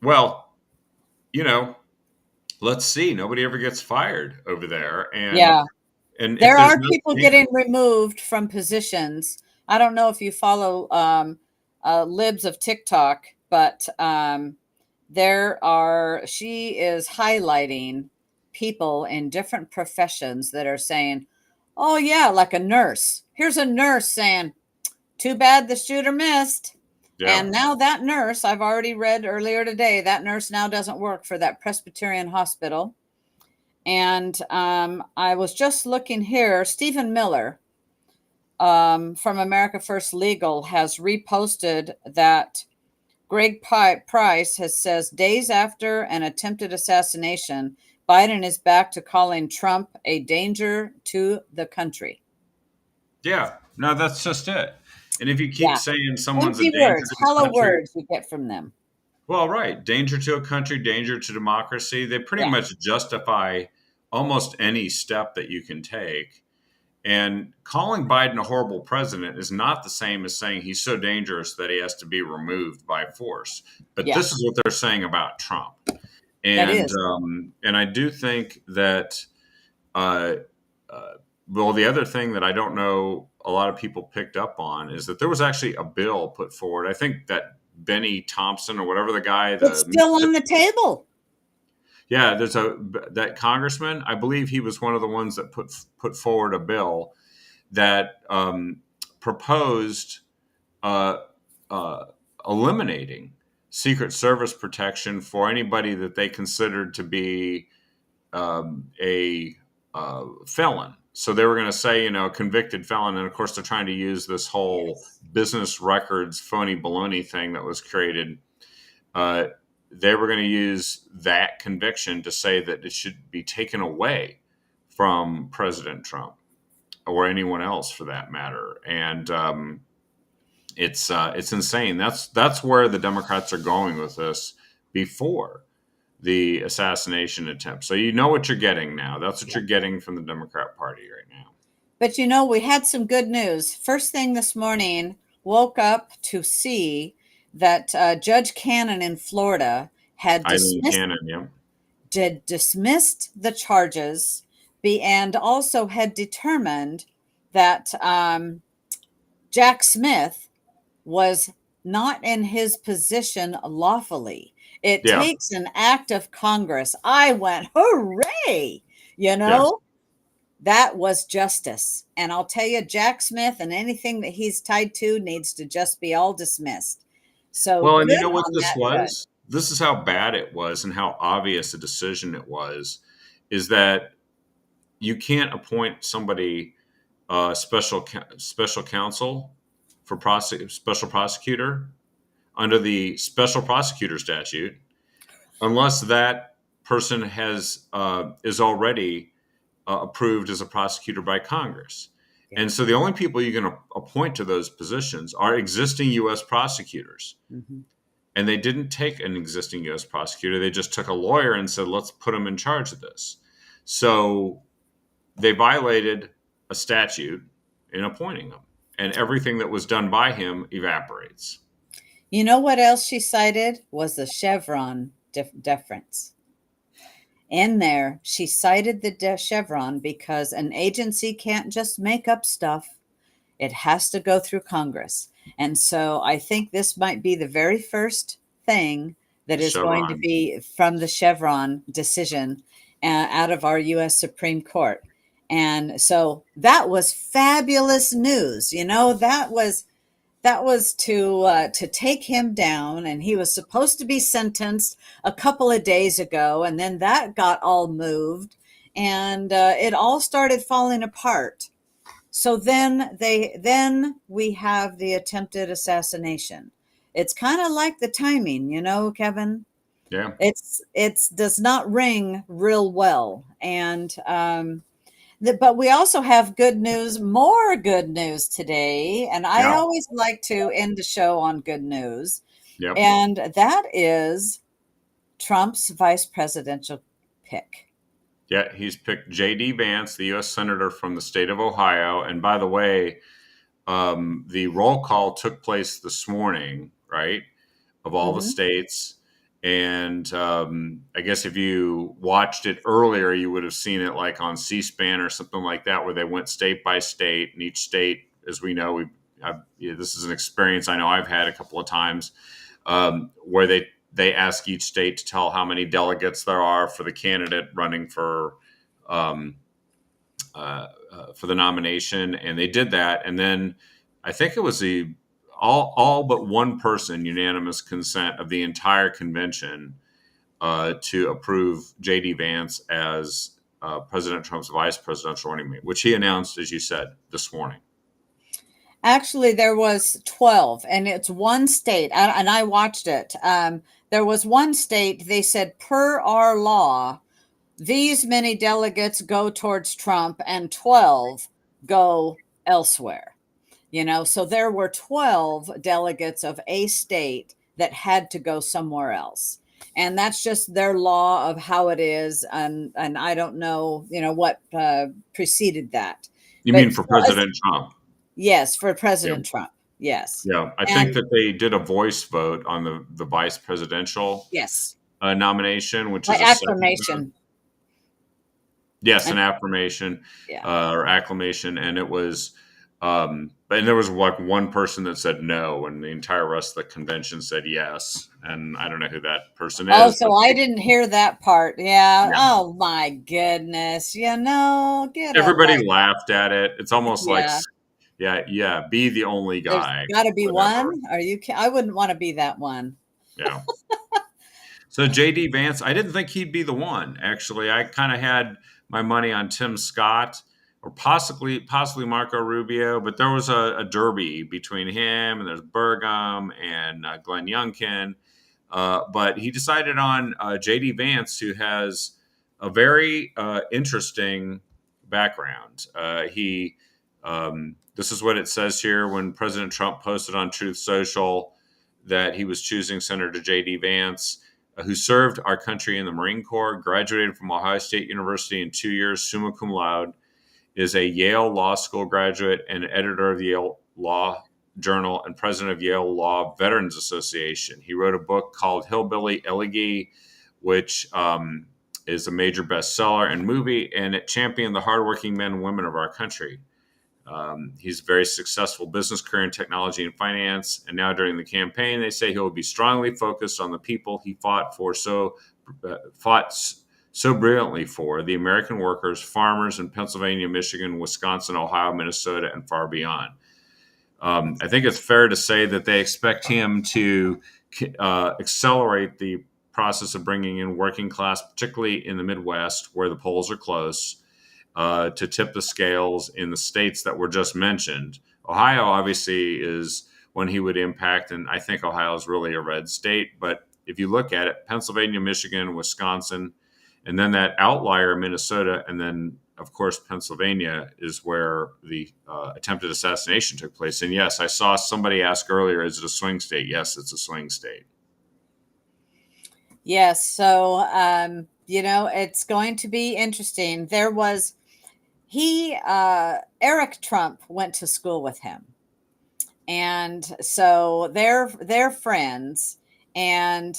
Speaker 1: well, you know, let's see. Nobody ever gets fired over there, and
Speaker 2: Yeah,
Speaker 1: if
Speaker 2: there
Speaker 1: there's
Speaker 2: are
Speaker 1: no
Speaker 2: people getting removed from positions. I don't know if you follow libs of TikTok, but she is highlighting people in different professions that are saying, oh yeah, like a nurse. Here's a nurse saying, too bad the shooter missed.
Speaker 1: yeah,
Speaker 2: And now that nurse, I've already read earlier today, that nurse now doesn't work for that Presbyterian hospital. And I was just looking here, Stephen Miller from America First Legal has reposted that Greg Price says days after an attempted assassination, Biden is back to calling Trump a danger to the country.
Speaker 1: yeah. No, that's just it. And if you keep
Speaker 2: Yeah.
Speaker 1: saying someone's a
Speaker 2: Empty
Speaker 1: danger
Speaker 2: words,
Speaker 1: to the
Speaker 2: hollow
Speaker 1: country,
Speaker 2: words you get from them.
Speaker 1: well, right, danger to a country, danger to democracy, they pretty
Speaker 2: Yeah.
Speaker 1: much justify almost any step that you can take. And calling Biden a horrible president is not the same as saying he's so dangerous that he has to be removed by force. But
Speaker 2: Yeah,
Speaker 1: this is what they're saying about Trump.
Speaker 2: that
Speaker 1: And
Speaker 2: is.
Speaker 1: I do think that uh, well, the other thing that I don't know a lot of people picked up on is that there was actually a bill put forward. I think that Benny Thompson or whatever the guy,
Speaker 2: It's
Speaker 1: the
Speaker 2: still on the table.
Speaker 1: yeah, there's that congressman. I believe he was one of the ones that put forward a bill that proposed uh, uh, eliminating Secret Service protection for anybody that they considered to be a felon. So they were going to say, convicted felon. And of course, they're trying to use this whole
Speaker 2: Yes.
Speaker 1: business records phony baloney thing that was created. Uh, they were going to use that conviction to say that it should be taken away from President Trump or anyone else for that matter. And it's insane. That's where the Democrats are going with this before the assassination attempt. So you know what you're getting now. That's what
Speaker 2: Yeah.
Speaker 1: you're getting from the Democrat Party right now.
Speaker 2: But we had some good news. First thing this morning, woke up to see that Judge Cannon in Florida had
Speaker 1: Eileen
Speaker 2: dismissed
Speaker 1: Cannon, yeah.
Speaker 2: the charges, and also had determined that Jack Smith was not in his position lawfully. It
Speaker 1: Yeah,
Speaker 2: takes an act of Congress. I went, hooray! You
Speaker 1: yeah.
Speaker 2: know, that was justice. And I'll tell you, Jack Smith and anything that he's tied to needs to just be all dismissed. So
Speaker 1: Well, and you
Speaker 2: good
Speaker 1: know what
Speaker 2: on
Speaker 1: this
Speaker 2: that judge.
Speaker 1: was? This is how bad it was and how obvious a decision it was, is that you can't appoint somebody special counsel for special prosecutor under the special prosecutor statute unless that person is already approved as a prosecutor by Congress.
Speaker 2: Yeah.
Speaker 1: And so the only people you can appoint to those positions are existing U.S. prosecutors.
Speaker 2: Mm-hmm.
Speaker 1: And they didn't take an existing U.S. prosecutor. They just took a lawyer and said, let's put him in charge of this. So they violated a statute in appointing him. And everything that was done by him evaporates.
Speaker 2: You know what else she cited was the Chevron deference. In there, she cited the Chevron because an agency can't just make up stuff. It has to go through Congress. And so I think this might be the very first thing that
Speaker 1: The
Speaker 2: is going to
Speaker 1: Chevron.
Speaker 2: be from the Chevron decision out of our U.S. Supreme Court. And so that was fabulous news. That was to take him down, and he was supposed to be sentenced a couple of days ago, and then that got all moved, and it all started falling apart. So then we have the attempted assassination. It's kind of like the timing, Kevin.
Speaker 1: Yeah.
Speaker 2: It's does not ring real well, and but we also have good news, more good news today. And I
Speaker 1: Yeah.
Speaker 2: always like to end the show on good news.
Speaker 1: Yep.
Speaker 2: And that is Trump's vice presidential pick.
Speaker 1: Yeah. He's picked J.D. Vance, the U.S. Senator from the state of Ohio. And by the way, the roll call took place this morning, right, of all the
Speaker 2: Mm-hmm.
Speaker 1: states. And I guess if you watched it earlier, you would have seen it like on C-SPAN or something like that, where they went state by state, and each state, as we know, this is an experience I know I've had a couple of times, where they ask each state to tell how many delegates there are for the candidate running for the nomination, and they did that, and then I think it was all but one person, unanimous consent of the entire convention, to approve J.D. Vance as President Trump's vice presidential running mate, which he announced, as you said, this morning.
Speaker 2: Actually, there was 12, and it's one state, and I watched it. There was one state, they said, per our law, these many delegates go towards Trump and 12 go elsewhere. So there were 12 delegates of a state that had to go somewhere else. And that's just their law of how it is. And I don't know, what preceded that.
Speaker 1: You
Speaker 2: But
Speaker 1: mean for President Trump?
Speaker 2: yes, for
Speaker 1: Yeah.
Speaker 2: President Trump. Yes.
Speaker 1: Yeah. I think that they did a voice vote on the vice presidential
Speaker 2: Yes.
Speaker 1: nomination, which
Speaker 2: By
Speaker 1: is a second vote.
Speaker 2: acclamation.
Speaker 1: Yes, an affirmation or acclamation, and it was, and there was like one person that said no, and the entire rest of the convention said yes, and I don't know who that person is.
Speaker 2: Oh, so I didn't hear that part. Yeah. Oh my goodness.
Speaker 1: Everybody laughed at it. It's almost like, be the only
Speaker 2: There's
Speaker 1: guy.
Speaker 2: got to be
Speaker 1: whatever.
Speaker 2: one. I wouldn't want to be that one.
Speaker 1: Yeah. So J.D. Vance, I didn't think he'd be the one. Actually, I kind of had my money on Tim Scott or possibly Marco Rubio, but there was a derby between him and there's Burgum and Glenn Youngkin. But he decided on J.D. Vance, who has a very interesting background. This is what it says here when President Trump posted on Truth Social that he was choosing Senator J.D. Vance, who served our country in the Marine Corps, graduated from Ohio State University in 2 years, summa cum laude, is a Yale Law School graduate and editor of the Yale Law Journal and president of Yale Law Veterans Association. He wrote a book called Hillbilly Elegy, which is a major bestseller and movie, and it championed the hardworking men and women of our country. He's a very successful business career in technology and finance. And now during the campaign, they say he will be strongly focused on the people he fought so brilliantly for, the American workers, farmers in Pennsylvania, Michigan, Wisconsin, Ohio, Minnesota, and far beyond. I think it's fair to say that they expect him to accelerate the process of bringing in working class, particularly in the Midwest, where the polls are close, to tip the scales in the states that were just mentioned. Ohio, obviously, is one he would impact, and I think Ohio is really a red state. But if you look at it, Pennsylvania, Michigan, Wisconsin, and then that outlier, Minnesota, and then of course, Pennsylvania is where the attempted assassination took place. And yes, I saw somebody ask earlier, is it a swing state? Yes, it's a swing state.
Speaker 2: Yes. So, it's going to be interesting. Eric Trump went to school with him. And so they're friends. And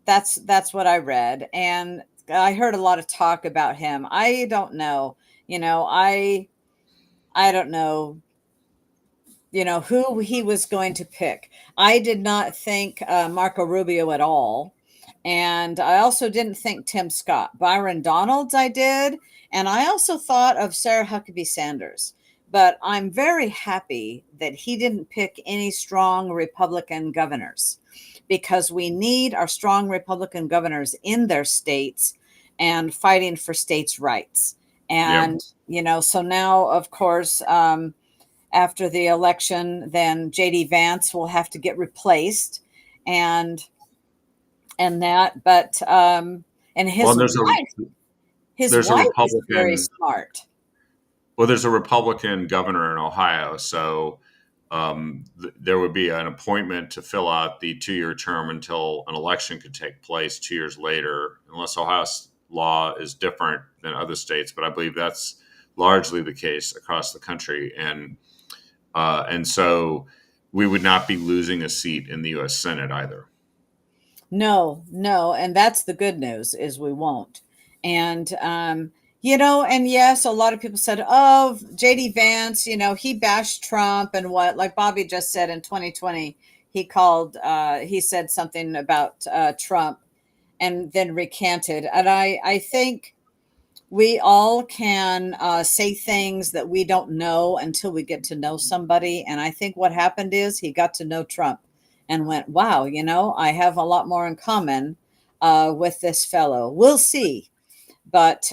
Speaker 2: that's what I read. And I heard a lot of talk about him. I don't know, I don't know, who he was going to pick. I did not think Marco Rubio at all. And I also didn't think Tim Scott. Byron Donalds, I did. And I also thought of Sarah Huckabee Sanders. But I'm very happy that he didn't pick any strong Republican governors, because we need our strong Republican governors in their states and fighting for states' rights. And, so now, of course, after the election, then JD Vance will have to get replaced, and that, but and his wife is very smart.
Speaker 1: Well, there's a Republican governor in Ohio, so there would be an appointment to fill out the 2-year term until an election could take place 2 years later, unless Ohio's law is different than other states. But I believe that's largely the case across the country, and so we would not be losing a seat in the U.S. Senate either.
Speaker 2: No, and that's the good news, is we won't. And and yes, a lot of people said, oh, JD Vance, he bashed Trump, and what, like Bobby just said, in 2020, he said something about Trump and then recanted. And I think we all can say things that we don't know until we get to know somebody. And I think what happened is he got to know Trump and went, wow, I have a lot more in common with this fellow. We'll see. But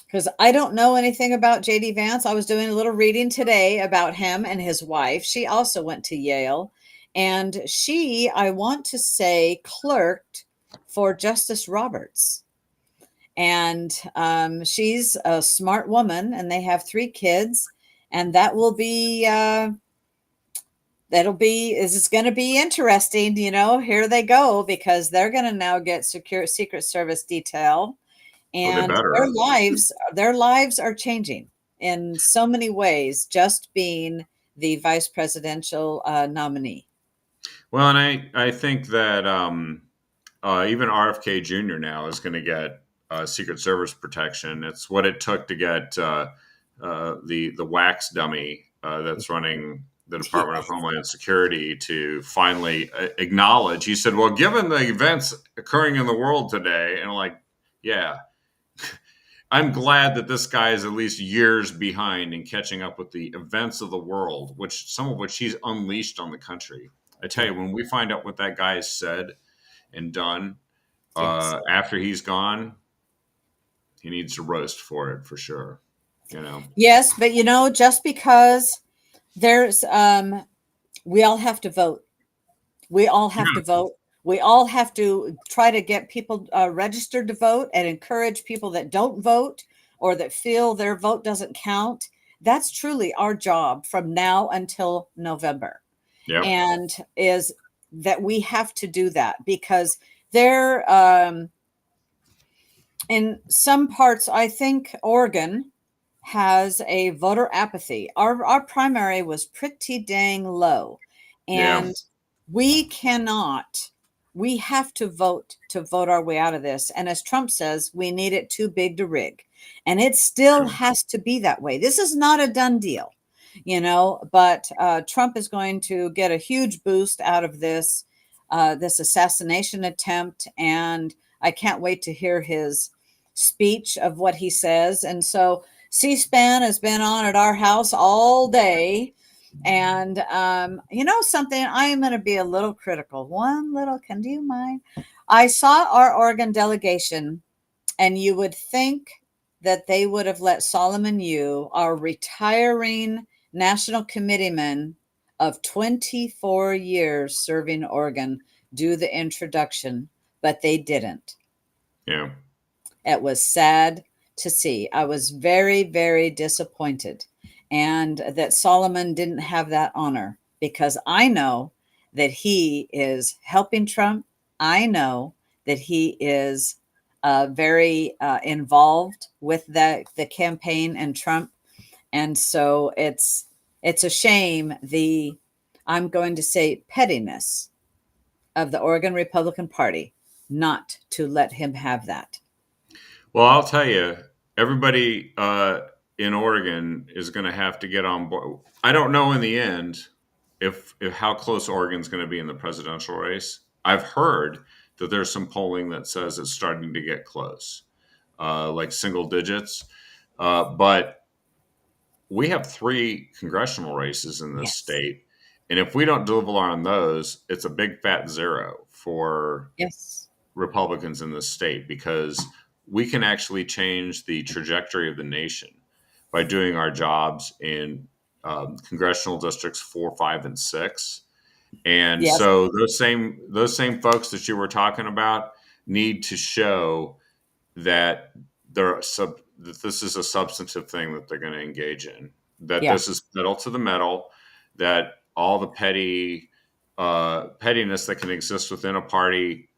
Speaker 2: because I don't know anything about JD Vance. I was doing a little reading today about him and his wife. She also went to Yale. And she, I want to say, clerked for Justice Roberts. And she's a smart woman, and they have 3 kids. And that will be... it's going to be interesting, here they go, because they're going to now get Secret Service detail, and their lives are changing in so many ways, just being the vice presidential nominee.
Speaker 1: Well, and I think that even RFK Jr. now is going to get Secret Service protection. It's what it took to get the wax dummy that's running the Department of Homeland Security to finally acknowledge. He said, well, given the events occurring in the world today, and yeah, I'm glad that this guy is at least years behind in catching up with the events of the world, some of which he's unleashed on the country. I tell you, when we find out what that guy has said and done after he's gone, he needs to roast for it, for sure.
Speaker 2: Yes, but just because there's we all have to vote. We all have to vote. We all have to try to get people registered to vote, and encourage people that don't vote or that feel their vote doesn't count. That's truly our job from now until November.
Speaker 1: Yep.
Speaker 2: And is that we have to do that, because there in some parts, I think Oregon has a voter apathy. Our primary was pretty dang low, and we have to vote our way out of this. And as Trump says, we need it too big to rig, and it still has to be that way. This is not a done deal, but Trump is going to get a huge boost out of this assassination attempt, and I can't wait to hear his speech of what he says. And so C-SPAN has been on at our house all day. And something, I am going to be a little critical. Do you mind? I saw our Oregon delegation, and you would think that they would have let Solomon Yu, our retiring national committeeman of 24 years serving Oregon, do the introduction, but they didn't.
Speaker 1: Yeah.
Speaker 2: It was sad, to see. I was very, very disappointed, and that Solomon didn't have that honor, because I know that he is helping Trump. I know that he is very involved with the campaign and Trump, and so it's a shame, the, I'm going to say, pettiness of the Oregon Republican Party not to let him have that.
Speaker 1: Well, I'll tell you, everybody in Oregon is going to have to get on board. I don't know in the end if how close Oregon's going to be in the presidential race. I've heard that there's some polling that says it's starting to get close, like single digits. But we have 3 congressional races in this
Speaker 2: Yes.
Speaker 1: state. And if we don't deliver on those, it's a big fat zero for
Speaker 2: Yes.
Speaker 1: Republicans in this state, because we can actually change the trajectory of the nation by doing our jobs in congressional districts 4, 5, and 6. And
Speaker 2: Yes.
Speaker 1: so those same folks that you were talking about need to show that that this is a substantive thing that they're going to engage in, that
Speaker 2: Yeah.
Speaker 1: this is pedal to the metal, that all the pettiness that can exist within a party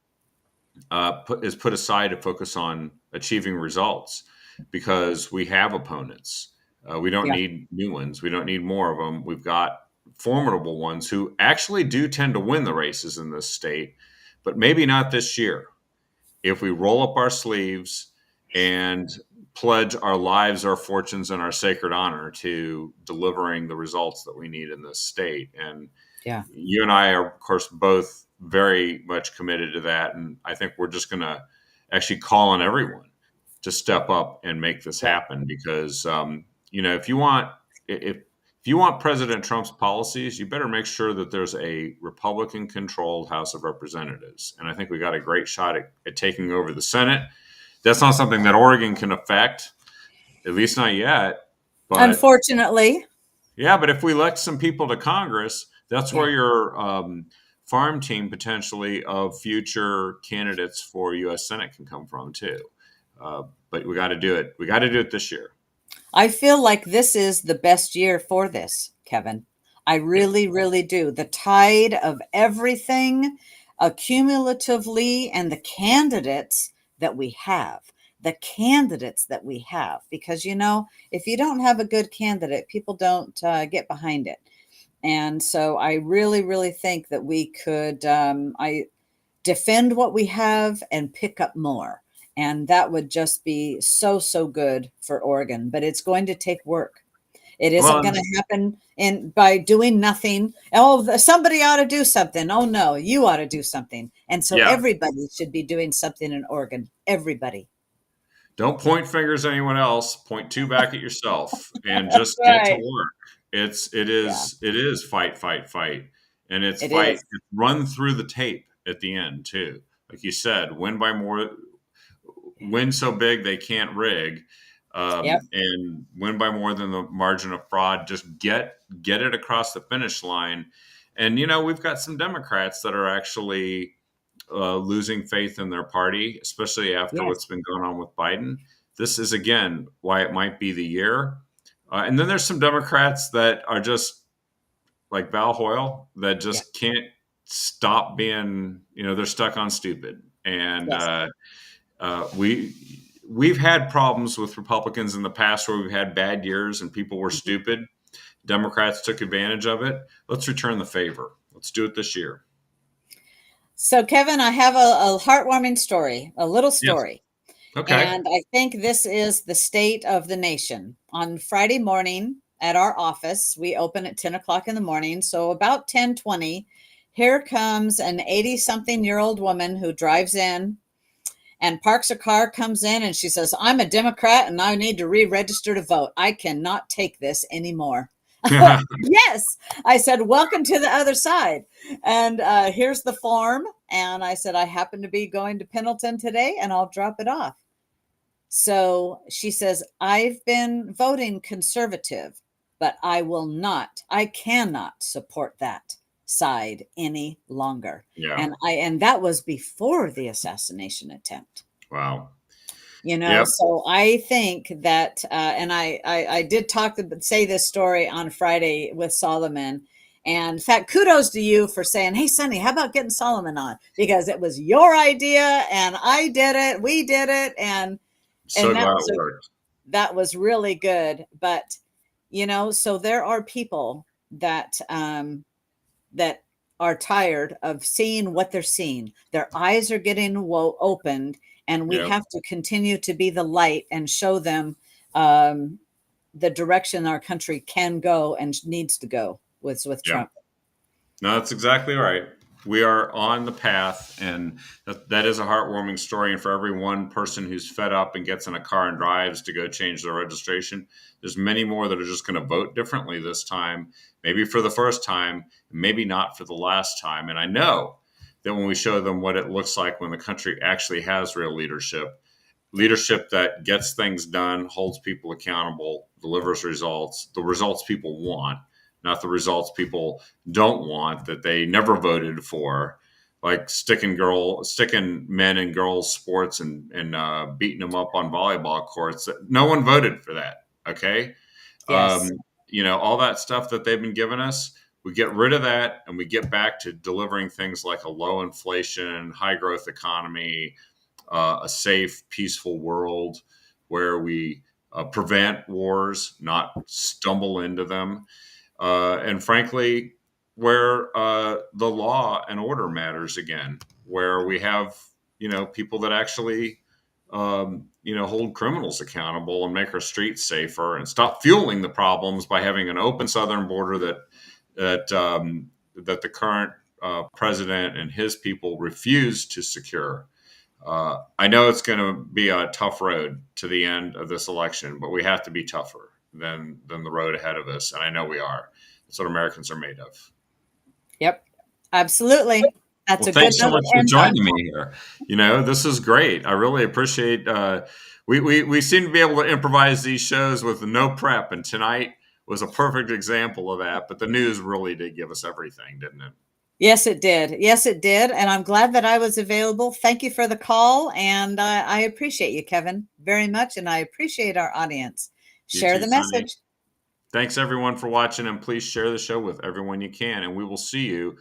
Speaker 1: is put aside to focus on achieving results, because we have opponents. We don't
Speaker 2: Yeah.
Speaker 1: need new ones. We don't need more of them. We've got formidable ones who actually do tend to win the races in this state, but maybe not this year. If we roll up our sleeves and pledge our lives, our fortunes, and our sacred honor to delivering the results that we need in this state. And
Speaker 2: Yeah.
Speaker 1: you and I are, of course, both very much committed to that. And I think we're just going to actually call on everyone to step up and make this
Speaker 2: Yeah.
Speaker 1: happen. Because, if you want President Trump's policies, you better make sure that there's a Republican-controlled House of Representatives. And I think we got a great shot at taking over the Senate. That's not something that Oregon can affect, at least not yet. But
Speaker 2: Unfortunately.
Speaker 1: yeah, but if we elect some people to Congress, that's
Speaker 2: Yeah.
Speaker 1: where your farm team potentially of future candidates for U.S. Senate can come from too. But we got to do it. We got to do it this year.
Speaker 2: I feel like this is the best year for this, Kevin. I
Speaker 1: Yeah.
Speaker 2: really, really do. The tide of everything accumulatively, and the candidates that we have. Because, if you don't have a good candidate, people don't get behind it. And so I really, really think that we could I defend what we have and pick up more. And that would just be so, so good for Oregon. But it's going to take work. It isn't
Speaker 1: Well,
Speaker 2: going to happen by doing nothing. Oh, somebody ought to do something. Oh, no, you ought to do something. And so
Speaker 1: yeah.
Speaker 2: everybody should be doing something in Oregon. Everybody.
Speaker 1: Don't point fingers at anyone else. Point 2 back at yourself and just get to
Speaker 2: Right.
Speaker 1: work. It
Speaker 2: Yeah,
Speaker 1: is fight, fight, fight, and it's
Speaker 2: it
Speaker 1: fight.
Speaker 2: is.
Speaker 1: It's run through the tape at the end too. Like you said, win by more, win so big they can't rig,
Speaker 2: Yep.
Speaker 1: and win by more than the margin of fraud. Just get it across the finish line. And we've got some Democrats that are actually losing faith in their party, especially after
Speaker 2: Yes.
Speaker 1: what's been going on with Biden. This is again why it might be the year. And then there's some Democrats that are just like Val Hoyle that
Speaker 2: Yeah.
Speaker 1: just can't stop being, they're stuck on stupid. And
Speaker 2: Yes.
Speaker 1: we've had problems with Republicans in the past where we've had bad years and people were
Speaker 2: Mhm.
Speaker 1: stupid. Democrats took advantage of it. Let's return the favor. Let's do it this year.
Speaker 2: So, Kevin, I have a heartwarming story, a little
Speaker 1: Yes.
Speaker 2: story.
Speaker 1: Okay.
Speaker 2: And I think this is the state of the nation. On Friday morning at our office, we open at 10 o'clock in the morning. So about 10:20, here comes an 80-something-year-old woman who drives in and parks her car, comes in, and she says, "I'm a Democrat and I need to re-register to vote. I cannot take this anymore." Yes. I said, "Welcome to the other side." And here's the form. And I said, "I happen to be going to Pendleton today and I'll drop it off." So she says, "I've been voting conservative, but I cannot support that side any longer."
Speaker 1: Yeah.
Speaker 2: And that was before the assassination attempt.
Speaker 1: Wow. Yep.
Speaker 2: So I think that, and I did say this story on Friday with Solomon. And in fact, kudos to you for saying, "Hey, Sonny, how about getting Solomon on?" Because it was your idea, and I did it. We did it,
Speaker 1: So
Speaker 2: and
Speaker 1: glad it worked.
Speaker 2: that was really good. But so there are people that are tired of seeing what they're seeing. Their eyes are getting opened, and we
Speaker 1: Yep.
Speaker 2: have to continue to be the light and show them um, the direction our country can go and needs to go with
Speaker 1: Yep.
Speaker 2: Trump.
Speaker 1: No, that's exactly right. We are on the path, and that is a heartwarming story. And for every one person who's fed up and gets in a car and drives to go change their registration, there's many more that are just going to vote differently this time, maybe for the first time, maybe not for the last time. And I know that when we show them what it looks like when the country actually has real leadership, leadership that gets things done, holds people accountable, delivers results, the results people want, not the results people don't want that they never voted for, like sticking men and girls sports and beating them up on volleyball courts. No one voted for that. Okay, um,
Speaker 2: Yes.
Speaker 1: all that stuff that they've been giving us. We get rid of that and we get back to delivering things like a low inflation, high growth economy, a safe, peaceful world where we prevent wars, not stumble into them, and frankly, where the law and order matters again, where we have people that actually hold criminals accountable and make our streets safer and stop fueling the problems by having an open southern border that the current president and his people refuse to secure. I know it's going to be a tough road to the end of this election, but we have to be tougher than the road ahead of us, and I know we are. That's what Americans are made of.
Speaker 2: Yep. Absolutely. That's
Speaker 1: Well,
Speaker 2: a good
Speaker 1: thanks so
Speaker 2: note
Speaker 1: much
Speaker 2: to
Speaker 1: for
Speaker 2: end on.
Speaker 1: joining me here. This is great. I really appreciate. We seem to be able to improvise these shows with no prep, and tonight was a perfect example of that. But the news really did give us everything, didn't it?
Speaker 2: Yes, it did. Yes, it did. And I'm glad that I was available. Thank you for the call. And I appreciate you, Kevin, very much. And I appreciate our audience.
Speaker 1: You
Speaker 2: Share
Speaker 1: too,
Speaker 2: the
Speaker 1: Sonny.
Speaker 2: message.
Speaker 1: Thanks everyone for watching, and please share the show with everyone you can. And we will see you